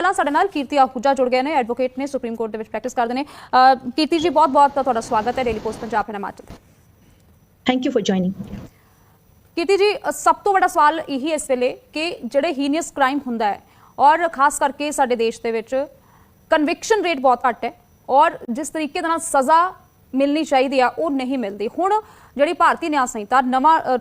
ਪਹਿਲਾਂ ਸਾਡੇ ਨਾਲ ਕੀਰਤੀ ਆਹੂਜਾ ਜੁੜ ਗਏ ਨੇ, ਐਡਵੋਕੇਟ ਨੇ, ਸੁਪਰੀਮ ਕੋਰਟ ਦੇ ਵਿੱਚ ਪ੍ਰੈਕਟਿਸ ਕਰਦੇ ਨੇ। ਕੀਰਤੀ ਜੀ, ਬਹੁਤ-ਬਹੁਤ ਤੁਹਾਡਾ ਸਵਾਗਤ ਹੈ ਡੇਲੀ ਪੋਸਟ ਪੰਜਾਬ ਹਿਮਾਚਲ ਤੇ। Thank you for joining. Kirti ji, ਸਭ ਤੋਂ ਵੱਡਾ ਸਵਾਲ ਇਹੀ ਇਸ ਵੇਲੇ ਕਿ ਜਿਹੜੇ ਹੀਨੀਅਸ ਕ੍ਰਾਈਮ ਹੁੰਦਾ ਹੈ ਔਰ ਖਾਸ ਕਰਕੇ ਸਾਡੇ ਦੇਸ਼ ਦੇ ਵਿੱਚ ਕਨਵਿਕਸ਼ਨ ਰੇਟ ਬਹੁਤ ਘੱਟ ਹੈ ਔਰ ਜਿਸ ਤਰੀਕੇ ਦੇ ਨਾਲ ਸਜ਼ਾ ਮਿਲਣੀ ਚਾਹੀਦੀ ਆ ਉਹ ਨਹੀਂ ਮਿਲਦੀ। ਹੁਣ ਜਿਹੜੀ ਭਾਰਤੀ ਨਿਆਂ ਸੰਹਿਤਾ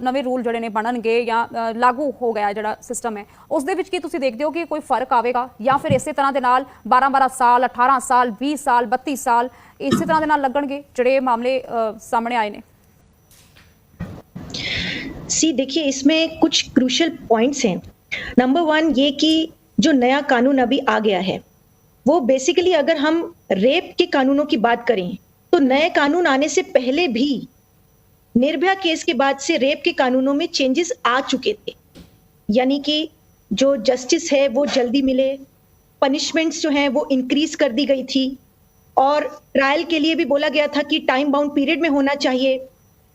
ਨਵੇਂ ਰੂਲ ਜਿਹੜੇ ਨੇ ਬਣਨਗੇ ਜਾਂ ਲਾਗੂ ਹੋ ਗਿਆ ਜਿਹੜਾ ਸਿਸਟਮ ਹੈ ਉਸ ਦੇ ਵਿੱਚ ਕੀ ਤੁਸੀਂ ਦੇਖਦੇ ਹੋ ਕਿ ਕੋਈ ਫਰਕ ਆਵੇਗਾ ਜਾਂ ਫਿਰ ਇਸੇ ਤਰ੍ਹਾਂ ਦੇ ਨਾਲ 12 ਸਾਲ 18 ਸਾਲ 20 ਸਾਲ 32 ਸਾਲ ਇਸੇ ਤਰ੍ਹਾਂ ਦੇ ਨਾਲ ਲੱਗਣਗੇ ਜਿਹੜੇ मामले सामने आए ने? सी देखिए, इसमें कुछ क्रूशियल पॉइंट्स हैं। नंबर वन ये कि जो नया कानून अभी आ गया है वो बेसिकली अगर हम रेप के कानूनों की बात करें तो नए कानून आने से पहले भी निर्भया केस के बाद से रेप के कानूनों में चेंजेस आ चुके थे, यानी कि जो जस्टिस है वो जल्दी मिले, पनिशमेंट्स जो हैं वो इंक्रीज कर दी गई थी और ट्रायल के लिए भी बोला गया था कि टाइम बाउंड पीरियड में होना चाहिए।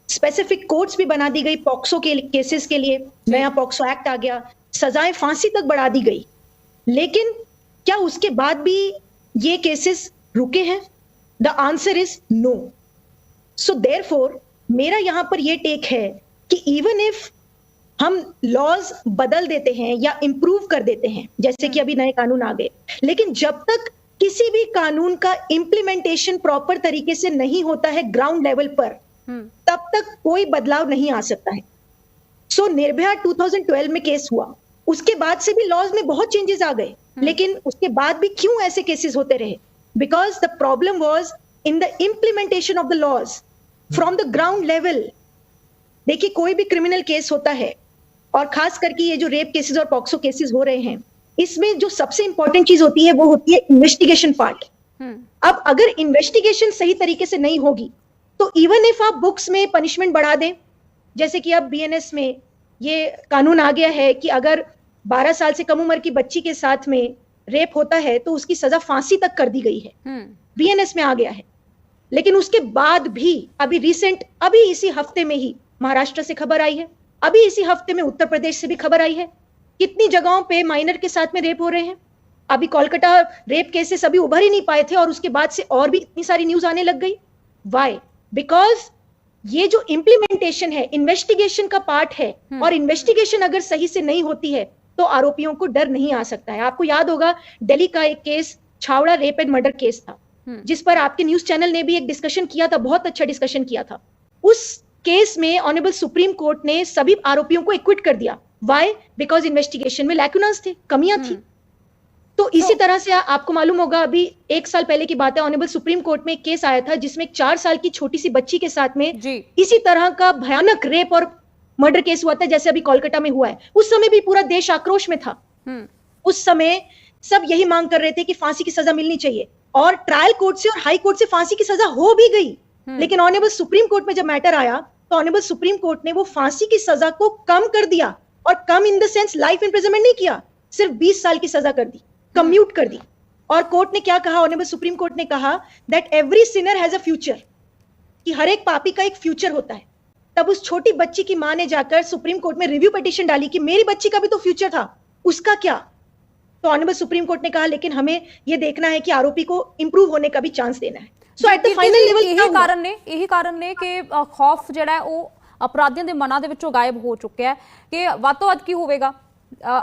स्पेसिफिक कोर्ट्स भी बना दी गई पॉक्सो के केसेस के लिए, नया पॉक्सो एक्ट आ गया, सजाएं फांसी तक बढ़ा दी गई। लेकिन क्या उसके बाद भी ये केसेस रुके हैं? The answer is no. So therefore मेरा यहां पर ये टेक है कि इवन इफ हम लॉज बदल देते हैं या इंप्रूव कर देते हैं, जैसे कि अभी नए कानून आ गए, लेकिन जब तक किसी भी कानून का इंप्लीमेंटेशन प्रॉपर तरीके से नहीं होता है ग्राउंड लेवल पर, तब तक कोई बदलाव नहीं आ सकता है। सो निर्भया 2012 में केस हुआ, उसके बाद से भी लॉज में बहुत चेंजेस आ गए, लेकिन उसके बाद भी क्यों ऐसे केसेस होते रहे? Because the problem was in the implementation of the laws from the ground level. देखिए, कोई भी क्रिमिनल केस होता है और खास करके ये जो रेप केसेस और पॉक्सो केसेस हो रहे हैं, इसमें जो सबसे इंपॉर्टेंट चीज होती है वो होती है इन्वेस्टिगेशन पार्ट। अब अगर इन्वेस्टिगेशन सही तरीके से नहीं होगी तो इवन इफ आप बुक्स में पनिशमेंट बढ़ा दें, जैसे कि अब बीएनएस में ये कानून आ गया है कि अगर 12 साल से कम उम्र की बच्ची के साथ में रेप होता है तो उसकी सजा फांसी तक कर दी गई है, बीएनएस में आ गया है। लेकिन उसके बाद भी अभी इसी हफ्ते में ही महाराष्ट्र से खबर आई है, अभी इसी हफ्ते में उत्तर प्रदेश से भी खबर आई है, कितनी जगहों पे माइनर के साथ में रेप हो रहे हैं। अभी कोलकाता रेप केसेस अभी उभर ही नहीं पाए थे और उसके बाद से और भी इतनी सारी न्यूज आने लग गई। वाई? बिकॉज ये जो इम्प्लीमेंटेशन है, इन्वेस्टिगेशन का पार्ट है, और इन्वेस्टिगेशन अगर सही से नहीं होती है तो आरोपियों को डर नहीं आ सकता है। आपको याद होगा दिल्ली का एक case Chhawra rape and murder case था, जिस पर आपके न्यूज चैनल ने भी एक डिस्कशन किया था, बहुत अच्छा डिस्कशन किया था। उस केस में ऑनरेबल सुप्रीम कोर्ट ने सभी आरोपियों को एक्विट कर दिया। वाई? बिकॉज इन्वेस्टिगेशन में लैकुनास थे, कमियां थी। तो इसी तरह से आपको मालूम होगा, अभी 1 साल पहले की बात है, ऑनरेबल सुप्रीम कोर्ट में एक केस आया था जिसमें एक 4 साल की छोटी सी बच्ची के साथ में इसी तरह का भयानक रेप और मर्डर केस हुआ था जैसे अभी कोलकाता में हुआ है। उस समय भी पूरा देश आक्रोश में था। उस समय सब यही मांग कर रहे थे कि फांसी की सजा मिलनी चाहिए और ट्रायल कोर्ट से और हाई कोर्ट से फांसी की सजा हो भी गई। लेकिन ऑनरेबल सुप्रीम कोर्ट में जब मैटर आया तो ऑनरेबल सुप्रीम कोर्ट ने वो फांसी की सजा को कम कर दिया, और कम in the sense life imprisonment नहीं किया, सिर्फ 20 साल की सजा कर दी, कम्यूट कर दी। और कोर्ट ने क्या कहा? ऑनरेबल सुप्रीम कोर्ट ने कहा that every Sinner has a future, कि हर एक पापी का एक फ्यूचर होता है। तब उस छोटी बच्ची की मां ने जाकर सुप्रीम कोर्ट में रिव्यू पिटीशन डाली कि मेरी बच्ची का भी तो फ्यूचर था, उसका क्या? तो ऑनरेबल सुप्रीम कोर्ट ने कहा लेकिन हमें यह देखना है कि आरोपी को इंप्रूव होने का भी चांस देना है। सो एट द फाइनल लेवल यही कारण ने कि खौफ ਜਿਹੜਾ ਹੈ ਉਹ ਅਪਰਾਧੀਆਂ ਦੇ ਮਨਾਂ ਦੇ ਵਿੱਚੋਂ ਗਾਇਬ ਹੋ ਚੁੱਕਿਆ ਹੈ ਕਿ ਵੱਧ ਤੋਂ ਵੱਧ ਕੀ ਹੋਵੇਗਾ,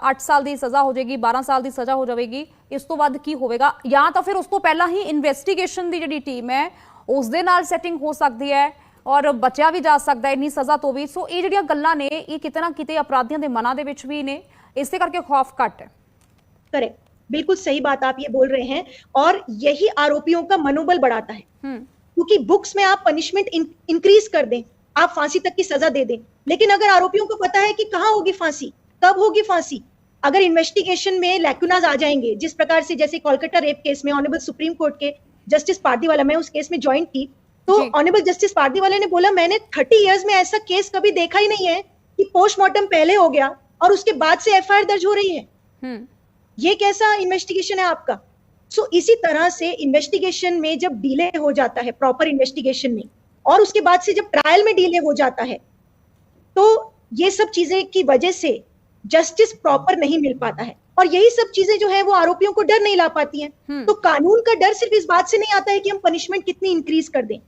8 ਸਾਲ ਦੀ ਸਜ਼ਾ ਹੋ ਜਾਏਗੀ, 12 ਸਾਲ ਦੀ ਸਜ਼ਾ ਹੋ ਜਾਵੇਗੀ, ਇਸ ਤੋਂ ਵੱਧ ਕੀ ਹੋਵੇਗਾ, ਜਾਂ ਤਾਂ ਫਿਰ ਉਸ ਤੋਂ ਪਹਿਲਾਂ ਹੀ ਇਨਵੈਸਟੀਗੇਸ਼ਨ ਦੀ ਜਿਹੜੀ ਟੀਮ ਹੈ ਉਸ ਦੇ ਨਾਲ ਸੈਟਿੰਗ ਹੋ ਸਕਦੀ ਹੈ ਔਰ ਬਚਿਆ ਵੀ ਜਾ ਸਕਦਾ ਹੈ ਇੰਨੀ ਸਜ਼ਾ ਤੋਂ ਵੀ। ਸੋ ਇਹ ਜਿਹੜੀਆਂ ਗੱਲਾਂ ਨੇ ਇਹ ਕਿਤੇ ਨਾ ਕਿਤੇ ਅਪਰਾਧੀਆਂ ਦੇ ਮਨਾਂ ਦੇ ਵਿੱਚ ਵੀ ਨੇ, ਇਸੇ ਕਰਕੇ ਖੌਫ ਘੱਟ है। करेक्ट, बिल्कुल सही बात आप ये बोल रहे हैं, और यही आरोपियों का मनोबल बढ़ाता है। क्योंकि बुक्स में आप पनिशमेंट इंक्रीज कर दें, आप फांसी तक की सजा दे दें, लेकिन अगर आरोपियों को पता है कि कहाँ होगी फांसी, कब होगी फांसी, अगर इन्वेस्टिगेशन में लैकुनाज आ जाएंगे, जिस प्रकार से जैसे कोलकाता रेप केस में ऑनरेबल सुप्रीम कोर्ट के जस्टिस पारदीवाला, मैं उस केस में ज्वाइन की, तो ऑनरेबल जस्टिस पारदीवाला ने बोला मैंने 30 इयर्स में ऐसा केस कभी देखा ही नहीं है कि पोस्टमार्टम पहले हो गया और उसके बाद से एफआईआर दर्ज हो रही है। ये कैसा इन्वेस्टिगेशन है आपका? सो इसी तरह से इन्वेस्टिगेशन में जब डिले हो जाता है, प्रॉपर इन्वेस्टिगेशन में, और उसके बाद से जब ट्रायल में डिले हो जाता है, तो ये सब चीजें की वजह से जस्टिस प्रॉपर नहीं मिल पाता है। और यही सब चीजें जो है वो आरोपियों को डर नहीं ला पाती हैं। तो कानून का डर सिर्फ इस बात से नहीं आता है कि हम पनिशमेंट कितनी इंक्रीज कर दें,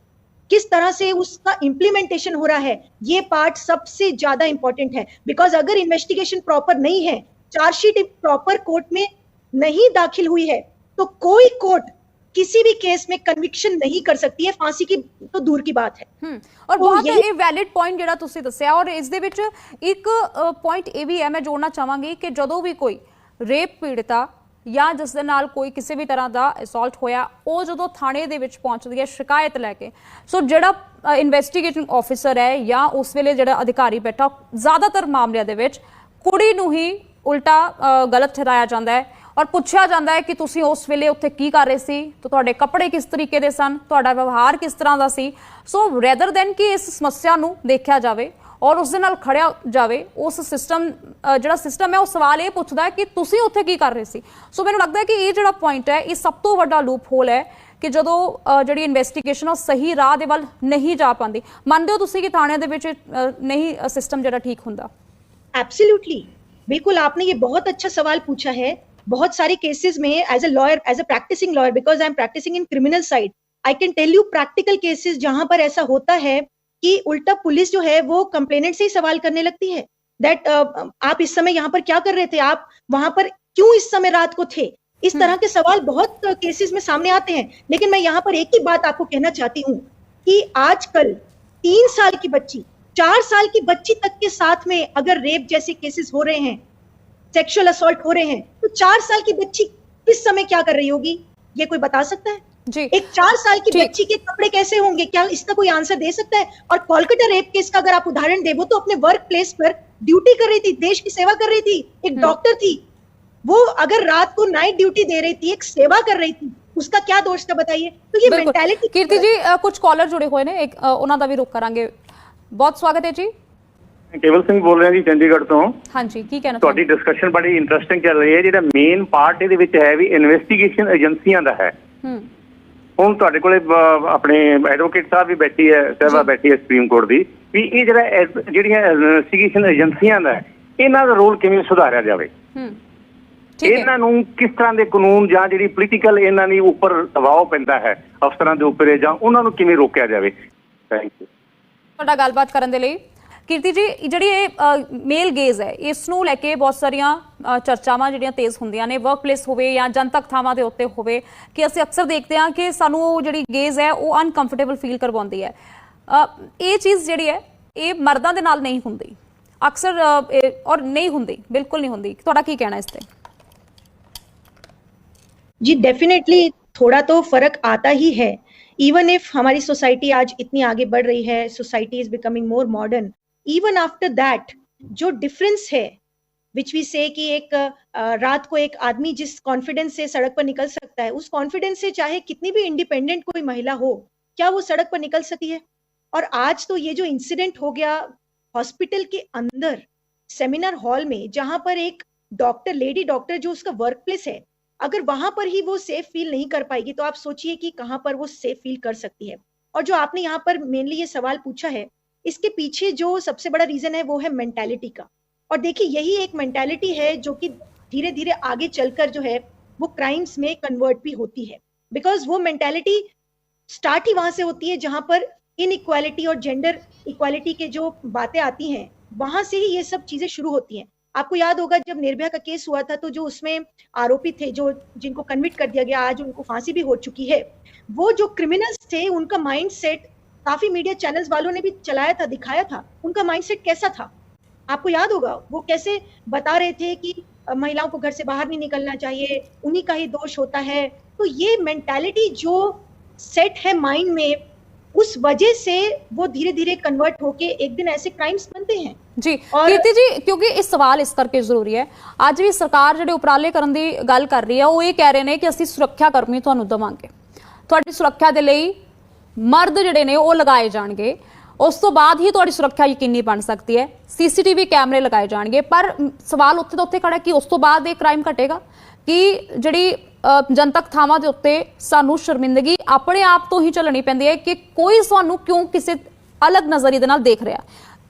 किस तरह से उसका इंप्लीमेंटेशन हो रहा है, ये पार्ट सबसे ज्यादा इंपॉर्टेंट है। बिकॉज अगर इन्वेस्टिगेशन प्रॉपर नहीं है, चार्जशीट प्रॉपर कोर्ट में नहीं दाखिल हुई है, तो कोई कोर्ट किसी भी केस में कन्विक्शन नहीं कर सकती है, फांसी की तो दूर की बात है। और बहुत ही वैलिड पॉइंट ਜਿਹੜਾ ਤੁਸੀਂ ਦੱਸਿਆ। और ਇਸ ਦੇ ਵਿੱਚ ਇੱਕ ਪੁਆਇੰਟ ਇਹ ਵੀ ਹੈ, ਮੈਂ ਜੋੜਨਾ ਚਾਹਾਂਗੀ ਕਿ ਜਦੋਂ ਵੀ ਕੋਈ ਰੇਪ ਪੀੜਤਾ ਜਾਂ ਜਿਸ ਦੇ ਨਾਲ ਕੋਈ ਕਿਸੇ ਵੀ ਤਰ੍ਹਾਂ ਦਾ ਅਸੌਲਟ ਹੋਇਆ, ਉਹ ਜਦੋਂ ਥਾਣੇ ਦੇ ਵਿੱਚ ਪਹੁੰਚਦੀ ਹੈ ਸ਼ਿਕਾਇਤ ਲੈ ਕੇ, ਸੋ ਜਿਹੜਾ ਇਨਵੈਸਟੀਗੇਟਿੰਗ ਆਫੀਸਰ ਹੈ ਜਾਂ ਉਸ ਵੇਲੇ ਜਿਹੜਾ ਅਧਿਕਾਰੀ ਬੈਠਾ, ਜ਼ਿਆਦਾਤਰ ਮਾਮਲਿਆਂ ਦੇ ਵਿੱਚ ਕੁੜੀ ਨੂੰ ਹੀ ਉਲਟਾ ਗਲਤ ਠਹਿਰਾਇਆ ਜਾਂਦਾ ਹੈ और ਪੁੱਛਿਆ ਜਾਂਦਾ ਹੈ ਕਿ ਤੁਸੀਂ ਉਸ ਵੇਲੇ ਉੱਥੇ ਕੀ ਕਰ ਰਹੇ ਸੀ, तो ਤੁਹਾਡੇ ਕੱਪੜੇ ਕਿਸ ਤਰੀਕੇ ਦੇ ਸਨ, ਤੁਹਾਡਾ ਵਿਵਹਾਰ ਕਿਸ ਤਰ੍ਹਾਂ ਦਾ ਸੀ। ਸੋ ਰੈਦਰ ਦੈਨ ਕਿ ਇਸ ਸਮੱਸਿਆ ਨੂੰ ਦੇਖਿਆ ਜਾਵੇ ਔਰ ਉਸ ਦੇ ਨਾਲ ਖੜਿਆ ਜਾਵੇ, ਉਸ ਸਿਸਟਮ ਜਿਹੜਾ ਸਿਸਟਮ ਹੈ ਉਹ ਸਵਾਲ ਇਹ ਪੁੱਛਦਾ ਹੈ ਕਿ ਤੁਸੀਂ ਉੱਥੇ ਕੀ ਕਰ ਰਹੇ ਸੀ। ਸੋ ਮੈਨੂੰ ਲੱਗਦਾ ਹੈ ਕਿ ਇਹ ਜਿਹੜਾ ਪੁਆਇੰਟ ਹੈ, ਇਹ ਸਭ ਤੋਂ ਵੱਡਾ ਲੂਪ ਹੋਲ ਹੈ ਕਿ ਜਦੋਂ ਜਿਹੜੀ ਇਨਵੈਸਟੀਗੇਸ਼ਨ ਉਹ ਸਹੀ ਰਾਹ ਦੇ ਵੱਲ ਨਹੀਂ ਜਾ ਪਾਉਂਦੀ। ਮੰਨਦੇ ਹੋ ਤੁਸੀਂ ਕਿ ਥਾਣਿਆਂ ਦੇ ਵਿੱਚ ਨਹੀਂ ਸਿਸਟਮ ਜਿਹੜਾ ਠੀਕ ਹੁੰਦਾ? एब्सोल्युटली, बिल्कुल, आपने ये बहुत अच्छा सवाल पूछा है। बहुत सारे केसेस में as a lawyer, as a practising lawyer, because I am practising in criminal side, I can tell you practical cases जहां पर ऐसा होता है कि उल्टा पुलिस जो है वो कंप्लेनेंट से ही सवाल करने लगती है दैट आप इस समय यहाँ पर क्या कर रहे थे, आप वहां पर क्यों इस समय रात को थे। इस तरह के सवाल बहुत केसेस में सामने आते हैं। लेकिन मैं यहाँ पर एक ही बात आपको कहना चाहती हूँ कि आजकल 3 साल की बच्ची, 4 साल की बच्ची तक के साथ में अगर रेप जैसे केसेस हो रहे हैं, सेक्सुअल असॉल्ट हो रहे हैं, तो 4 साल की बच्ची किस समय क्या कर रही होगी, ये कोई बता सकता है? जी, एक 4 साल की बच्ची के कपड़े कैसे होंगे, क्या इसका कोई आंसर दे सकता है? और कोलकाता रेप केस का अगर आप उदाहरण दे, वो तो अपने वर्क प्लेस पर ड्यूटी कर रही थी, देश की सेवा कर रही थी, एक डॉक्टर थी, वो अगर रात को नाइट ड्यूटी दे रही थी, एक सेवा कर रही थी, उसका क्या दोष था बताइए। तो ये मेंटालिटी। कीर्ति जी, कुछ कॉलर जुड़े हुए ने, एक ਉਹਨਾਂ ਦਾ ਵੀ ਰੁਕ ਕਰਾਂਗੇ। ਬਹੁਤ ਸਵਾਗਤ ਹੈ ਜੀ। केवल सिंह बोल रहे हैं जी चंडीगढ़ तो। हाँ जी, की कहना ਤੁਹਾਡੀ ਡਿਸਕਸ਼ਨ ਬੜੀ ਇੰਟਰਸਟਿੰਗ ਚੱਲ ਰਹੀ ਹੈ। ਜਿਹੜਾ ਮੇਨ ਪਾਰਟ ਇਹਦੇ ਵਿੱਚ ਹੈ ਵੀ ਇਨਵੈਸਟੀਗੇਸ਼ਨ ਏਜੰਸੀਆਂ ਦਾ ਹੈ। ਹੁਣ ਤੁਹਾਡੇ ਕੋਲੇ ਆਪਣੇ ਐਡਵੋਕੇਟ ਸਾਹਿਬ ਵੀ ਬੈਠੀ ਹੈ, ਸਹਿਬਾ ਬੈਠੀ ਹੈ ਸੁਪਰੀਮ ਕੋਰਟ ਦੀ, ਵੀ ਇਹ ਜਿਹੜੀਆਂ ਇਨਵੈਸਟੀਗੇਸ਼ਨ ਏਜੰਸੀਆਂ ਦਾ ਇਹਨਾਂ ਦਾ ਰੋਲ ਕਿਵੇਂ ਸੁਧਾਰਿਆ ਜਾਵੇ, ਇਹਨਾਂ ਨੂੰ ਕਿਸ ਤਰ੍ਹਾਂ ਦੇ ਕਾਨੂੰਨ ਜਾਂ ਜਿਹੜੀ ਪੋਲੀਟੀਕਲ ਇਹਨਾਂ ਦੀ ਉੱਪਰ ਦਬਾਅ ਪੈਂਦਾ ਹੈ ਅਫਸਰਾਂ ਦੇ ਉੱਪਰ, ਜਾਂ ਉਹਨਾਂ ਨੂੰ ਕਿਵੇਂ ਰੋਕਿਆ ਜਾਵੇ। ਥੈਂਕ ਯੂ ਤੁਹਾਡਾ ਗੱਲਬਾਤ ਕਰਨ ਦੇ ਲਈ। कीर्ति जी, ਜਿਹੜੀ ਇਹ ਮੇਲ ਗੇਜ਼ ਹੈ, ਇਸ ਨੂੰ ਲੈ ਕੇ ਬਹੁਤ ਸਾਰੀਆਂ ਚਰਚਾਵਾਂ ਜਿਹੜੀਆਂ ਤੇਜ਼ ਹੁੰਦੀਆਂ ਨੇ, ਵਰਕ ਪਲੇਸ ਹੋਵੇ ਜਾਂ ਜਨਤਕ ਥਾਵਾਂ ਦੇ ਉੱਤੇ ਹੋਵੇ, ਕਿ ਅਸੀਂ ਅਕਸਰ ਦੇਖਦੇ ਹਾਂ ਕਿ ਸਾਨੂੰ ਉਹ ਜਿਹੜੀ ਗੇਜ਼ ਹੈ ਉਹ ਅਨਕੰਫਰਟੇਬਲ ਫੀਲ ਕਰਵਾਉਂਦੀ ਹੈ। ਇਹ ਚੀਜ਼ ਜਿਹੜੀ ਹੈ ਇਹ ਮਰਦਾਂ ਦੇ ਨਾਲ ਨਹੀਂ ਹੁੰਦੀ ਅਕਸਰ, ਔਰ ਨਹੀਂ ਹੁੰਦੀ, ਬਿਲकुल नहीं ਹੁੰਦੀ। ਤੁਹਾਡਾ ਕੀ ਕਹਿਣਾ ਇਸ ਤੇ? जी डेफिनेटली थोड़ा तो फर्क आता ही है। इवन इफ हमारी सोसाइटी आज इतनी आगे बढ़ रही है, society is becoming more modern, even after that जो डिफरेंस है विच वी से कि एक रात को एक आदमी जिस कॉन्फिडेंस से सड़क पर निकल सकता है, उस कॉन्फिडेंस से चाहे कितनी भी इंडिपेंडेंट कोई महिला हो, क्या वो सड़क पर निकल सकती है? और आज तो ये जो इंसिडेंट हो गया हॉस्पिटल के अंदर सेमिनार हॉल में, जहां पर एक डॉक्टर, लेडी डॉक्टर जो उसका वर्क प्लेस है, अगर वहां पर ही वो सेफ फील नहीं कर पाएगी, तो आप सोचिए कि कहां पर वो सेफ फील कर सकती है। और जो आपने यहाँ पर मेनली ये सवाल पूछा है, इसके पीछे जो सबसे बड़ा रीजन है वो है मेंटालिटी का। और देखिए यही एक मेंटालिटी है जो कि धीरे धीरे आगे चलकर जो है वो क्राइम्स में कन्वर्ट भी होती है। बिकॉज वो मेंटालिटी स्टार्ट ही वहां से होती है जहां पर इनइक्वालिटी और जेंडर इक्वालिटी के जो बातें आती हैं, वहां से ही ये सब चीजें शुरू होती हैं। आपको याद होगा जब निर्भया का केस हुआ था, तो जो उसमें आरोपी थे, जो जिनको कन्विक्ट कर दिया गया, आज उनको फांसी भी हो चुकी है, वो जो क्रिमिनल्स थे उनका माइंड सेट काफी मीडिया चैनल्स वालों ने भी चलाया था, दिखाया था, उनका माइंडसेट कैसा था आपको याद होगा। वो कैसे बता रहे थे कि महिलाओं को घर से बाहर नहीं निकलना चाहिए, उन्हीं का ही दोष होता है। तो ये मेंटालिटी जो सेट है माइंड में, उस वजह से वो धीरे धीरे कन्वर्ट होके एक दिन ऐसे क्राइम्स बनते हैं। जी कीर्ति जी, क्योंकि इस सवाल इस करके जरूरी है, ਅੱਜ ਵੀ ਸਰਕਾਰ ਜਿਹੜੇ ਉਪਰਾਲੇ ਕਰਨ ਦੀ ਗੱਲ ਕਰ ਰਹੀ ਹੈ, ਉਹ ਇਹ ਕਹਿ ਰਹੇ ਨੇ ਕਿ ਅਸੀਂ ਸੁਰੱਖਿਆ ਕਰਮੀ ਤੁਹਾਨੂੰ ਦਵਾਂਗੇ, ਤੁਹਾਡੀ ਸੁਰੱਖਿਆ ਦੇ ਲਈ ਮਰਦ ਜਿਹੜੇ ਨੇ ਉਹ ਲਗਾਏ ਜਾਣਗੇ, ਉਸ ਤੋਂ ਬਾਅਦ ਹੀ ਤੁਹਾਡੀ ਸੁਰੱਖਿਆ ਯਕੀਨੀ ਬਣ ਸਕਦੀ ਹੈ, ਸੀਸੀਟੀਵੀ ਕੈਮਰੇ ਲਗਾਏ ਜਾਣਗੇ। ਪਰ ਸਵਾਲ ਉੱਥੇ ਤੋਂ ਉੱਥੇ ਖੜਾ ਕਿ ਉਸ ਤੋਂ ਬਾਅਦ ਇਹ ਕ੍ਰਾਈਮ ਘਟੇਗਾ ਕਿ ਜਿਹੜੀ ਜਨਤਕ ਥਾਵਾਂ ਦੇ ਉੱਤੇ ਸਾਨੂੰ ਸ਼ਰਮਿੰਦਗੀ ਆਪਣੇ ਆਪ ਤੋਂ ਹੀ ਝੱਲਣੀ ਪੈਂਦੀ ਹੈ ਕਿ ਕੋਈ ਸਾਨੂੰ ਕਿਉਂ ਕਿਸੇ ਅਲੱਗ ਨਜ਼ਰੀਏ ਦੇ ਨਾਲ ਦੇਖ ਰਿਹਾ,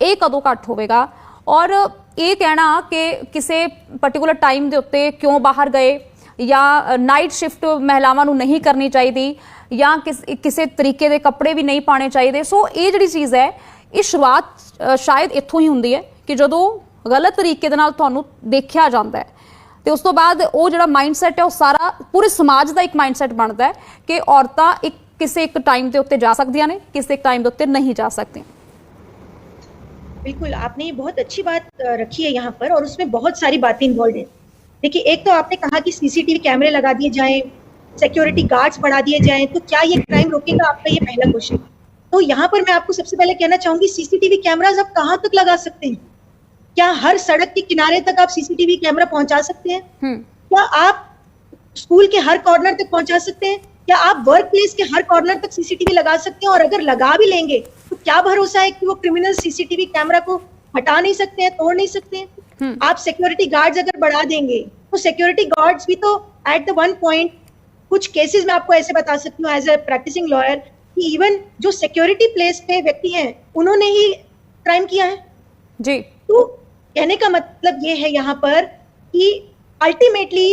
ਇਹ ਕਦੋਂ ਘੱਟ ਹੋਵੇਗਾ। ਔਰ ਇਹ ਕਹਿਣਾ ਕਿ ਕਿਸੇ ਪਾਰਟਿਕੂਲਰ ਟਾਈਮ ਦੇ ਉੱਤੇ ਕਿਉਂ ਬਾਹਰ ਗਏ ਜਾਂ ਨਾਈਟ ਸ਼ਿਫਟ ਮਹਿਲਾਵਾਂ ਨੂੰ ਨਹੀਂ ਕਰਨੀ ਚਾਹੀਦੀ ਜਾਂ ਕਿਸੇ ਤਰੀਕੇ ਦੇ ਕੱਪੜੇ ਵੀ ਨਹੀਂ ਪਾਣੇ ਚਾਹੀਦੇ। ਸੋ ਇਹ ਜਿਹੜੀ ਚੀਜ਼ ਹੈ ਇਹ ਸ਼ੁਰੂਆਤ ਸ਼ਾਇਦ ਇੱਥੋਂ ਹੀ ਹੁੰਦੀ ਹੈ ਕਿ ਜਦੋਂ ਗਲਤ ਤਰੀਕੇ ਦੇ ਨਾਲ ਤੁਹਾਨੂੰ ਦੇਖਿਆ ਜਾਂਦਾ ਹੈ ਤੇ ਉਸ ਤੋਂ ਬਾਅਦ ਉਹ ਜਿਹੜਾ ਮਾਈਂਡਸੈਟ ਹੈ ਉਹ ਸਾਰਾ ਪੂਰੇ ਸਮਾਜ ਦਾ ਇੱਕ ਮਾਈਂਡਸੈਟ ਬਣਦਾ ਹੈ ਕਿ ਔਰਤਾਂ ਕਿਸੇ ਇੱਕ ਟਾਈਮ ਦੇ ਉੱਤੇ ਜਾ ਸਕਦੀਆਂ ਨੇ, ਕਿਸੇ ਇੱਕ टाइम के उत्ते नहीं जा सकते। बिल्कुल, आपने ये बहुत अच्छी बात रखी है यहाँ पर और उसमें बहुत सारी बातें इन्वॉल्व हैं। देखिए, एक तो आपने कहा कि सीसीटीवी कैमरे लगा दिए जाएं, सिक्योरिटी गार्ड्स बढ़ा दिए जाएं, तो क्या ये क्राइम रोकेगा? आपका ये पहला क्वेश्चन। तो यहाँ पर मैं आपको सबसे पहले कहना चाहूंगी, सीसीटीवी कैमराज आप कहाँ तक लगा सकते हैं? क्या हर सड़क के किनारे तक आप सीसीटीवी कैमरा पहुंचा सकते हैं? क्या आप स्कूल के हर कॉर्नर तक पहुंचा सकते हैं? क्या आप वर्क प्लेस के हर कॉर्नर तक सीसीटीवी लगा सकते हैं? और अगर लगा भी लेंगे तो क्या भरोसा है कि वो क्रिमिनल सीसीटीवी कैमरा को हटा नहीं सकते हैं, तोड़ नहीं सकते हैं? आप सिक्योरिटी गार्ड्स अगर बढ़ा देंगे तो सिक्योरिटी गार्ड्स भी तो एट द वन पॉइंट, कुछ केसेस में आपको ऐसे बता सकती हूँ एज ए प्रैक्टिसिंग लॉयर कि इवन जो सिक्योरिटी प्लेस पे व्यक्ति हैं उन्होंने ही क्राइम किया है जी। तो कहने का मतलब ये है यहाँ पर कि अल्टीमेटली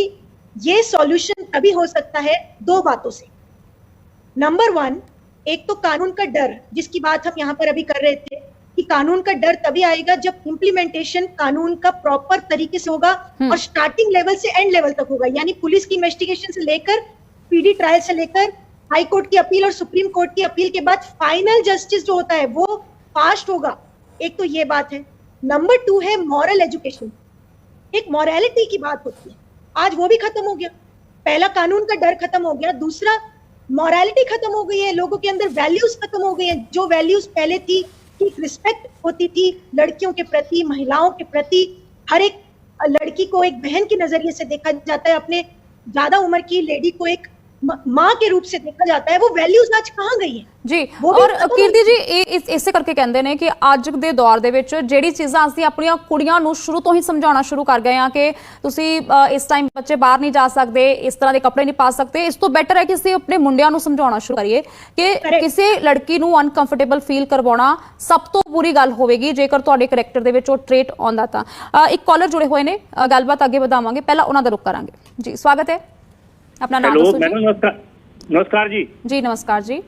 ये सॉल्यूशन तभी हो सकता है दो बातों से। नंबर वन, एक तो कानून का डर, जिसकी बात हम यहाँ पर अभी कर रहे थे कि कानून का डर तभी आएगा जब इम्प्लीमेंटेशन कानून का प्रॉपर तरीके से होगा और स्टार्टिंग लेवल से एंड लेवल तक होगा। यानी पुलिस की इन्वेस्टिगेशन से लेकर पीडी ट्रायल से लेकर हाई कोर्ट की अपील और सुप्रीम कोर्ट की अपील के बाद फाइनल जस्टिस जो होता है वो फास्ट होगा। एक तो ये बात है। नंबर टू है मॉरल एजुकेशन। एक मॉरलिटी की बात होती है, आज वो भी खत्म हो गया। पहला कानून का डर खत्म हो गया, दूसरा मॉरलिटी खत्म हो गई है, लोगों के अंदर वैल्यूज खत्म हो गई हैं। जो वैल्यूज पहले थी कि रिस्पेक्ट होती थी लड़कियों के प्रति, महिलाओं के प्रति, हर एक लड़की को एक बहन के नजरिए से देखा जाता है, अपने ज्यादा उम्र की लेडी को एक मां के रूप से देखा जाता है, वो वैल्यूज आज कहाँ गई है जी। और कीर्ति जी ਇਸੇ ਕਰਕੇ ਕਹਿੰਦੇ ਨੇ ਕਿ ਅੱਜ ਦੇ ਦੌਰ ਦੇ ਵਿੱਚ ਜਿਹੜੀ ਚੀਜ਼ਾਂ ਅਸੀਂ ਆਪਣੀਆਂ ਕੁੜੀਆਂ ਨੂੰ ਸ਼ੁਰੂ ਤੋਂ ਹੀ ਸਮਝਾਉਣਾ ਸ਼ੁਰੂ ਕਰ ਗਏ ਆ ਕਿ ਤੁਸੀਂ ਇਸ ਟਾਈਮ ਬੱਚੇ ਬਾਹਰ ਨਹੀਂ ਜਾ ਸਕਦੇ, ਇਸ ਤਰ੍ਹਾਂ ਦੇ ਕੱਪੜੇ ਨਹੀਂ ਪਾ ਸਕਦੇ, ਇਸ ਤੋਂ ਬੈਟਰ ਹੈ ਕਿ ਅਸੀਂ ਆਪਣੇ ਮੁੰਡਿਆਂ ਨੂੰ ਸਮਝਾਉਣਾ ਸ਼ੁਰੂ ਕਰੀਏ ਕਿ ਕਿਸੇ ਲੜਕੀ ਨੂੰ ਅਨਕੰਫਰਟੇਬਲ ਫੀਲ ਕਰਵਾਉਣਾ ਸਭ ਤੋਂ ਬੁਰੀ ਗੱਲ ਹੋਵੇਗੀ ਜੇਕਰ ਤੁਹਾਡੇ ਕਰੈਕਟਰ ਦੇ ਵਿੱਚ ਉਹ ਟ੍ਰੇਟ ਆਉਂਦਾ ਤਾਂ। ਇੱਕ ਕਾਲਰ ਜੁੜੇ ਹੋਏ ਨੇ, ਗੱਲਬਾਤ ਅੱਗੇ ਵਧਾਵਾਂਗੇ, ਪਹਿਲਾਂ ਉਹਨਾਂ ਦਾ ਰੁਕ ਕਰਾਂਗੇ ਜੀ। ਸਵਾਗਤ ਹੈ, अपना नाम हेलो मैडम, नमस्कार जी। जी नमस्कार जी।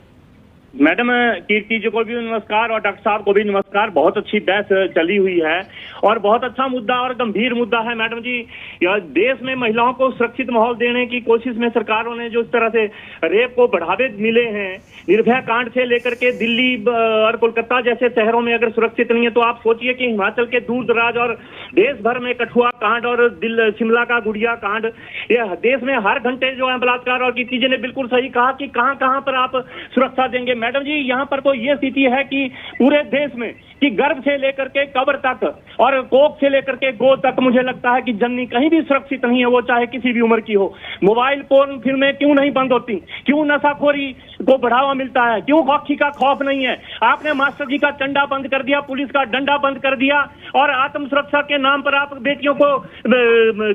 मैडम कीर्ति जी को भी नमस्कार और डॉक्टर साहब को भी नमस्कार। बहुत अच्छी बहस चली हुई है और बहुत अच्छा मुद्दा और गंभीर मुद्दा है मैडम जी। देश में महिलाओं को सुरक्षित माहौल देने की कोशिश में सरकारों ने जो इस तरह से रेप को बढ़ावे मिले हैं, निर्भया कांड से लेकर के दिल्ली और कोलकाता जैसे शहरों में अगर सुरक्षित नहीं है तो आप सोचिए कि हिमाचल के दूर दराज और देश भर में कठुआ कांड और शिमला का गुड़िया कांड, ये देश में हर घंटे जो है बलात्कार। और कीर्ति जी ने बिल्कुल सही कहा कि कहां कहां पर आप सुरक्षा देंगे। मैडम जी, यहाँ पर तो ये स्थिति है कि पूरे देश में कि गर्भ से लेकर के कब्र तक और कोख से लेकर के गोद तक मुझे लगता है कि जननी कहीं भी सुरक्षित नहीं है, वो चाहे किसी भी उम्र की हो। मोबाइल फोन फिल्में क्यों नहीं बंद होती? क्यों नशाखोरी को बढ़ावा मिलता है? क्यों औखी का खौफ नहीं है? आपने मास्टर जी का चंडा बंद कर दिया, पुलिस का डंडा बंद कर दिया और आत्म सुरक्षा के नाम पर आप बेटियों को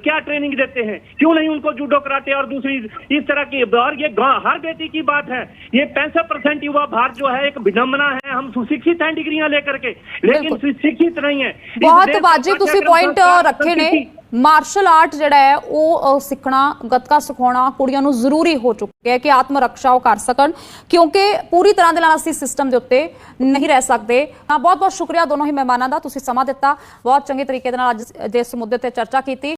क्या ट्रेनिंग देते हैं? क्यों नहीं उनको जूडो कराते? और दूसरी इस तरह की, और ये हर बेटी की बात है, ये 65% युवा भारत जो है एक विडंबना है। हम सुशिक्षित हैं डिग्रियां लेकर के, लेकिन शिक्षित नहीं है। बहुत वाजिब तुसी पॉइंट रखे ने। मार्शल आर्ट ਜਿਹੜਾ ਹੈ ਉਹ ਸਿੱਖਣਾ, ਗੱਤਕਾ ਸਿਖਾਉਣਾ ਕੁੜੀਆਂ ਨੂੰ ਜ਼ਰੂਰੀ ਹੋ ਚੁੱਕਿਆ ਹੈ ਕਿ ਆਤਮ ਰੱਖਿਆ ਉਹ ਕਰ ਸਕਣ, ਕਿਉਂਕਿ ਪੂਰੀ ਤਰ੍ਹਾਂ ਦੇ ਨਾਲ ਅਸੀਂ ਸਿਸਟਮ ਦੇ ਉੱਤੇ ਨਹੀਂ ਰਹਿ ਸਕਦੇ। ਬਹੁਤ ਬਹੁਤ ਸ਼ੁਕਰੀਆ ਦੋਨੋਂ ਹੀ ਮਹਿਮਾਨਾਂ ਦਾ, ਤੁਸੀਂ ਸਮਾਂ ਦਿੱਤਾ, ਬਹੁਤ ਚੰਗੇ ਤਰੀਕੇ ਦੇ ਨਾਲ ਅੱਜ ਇਸ ਮੁੱਦੇ ਤੇ ਚਰਚਾ ਕੀਤੀ।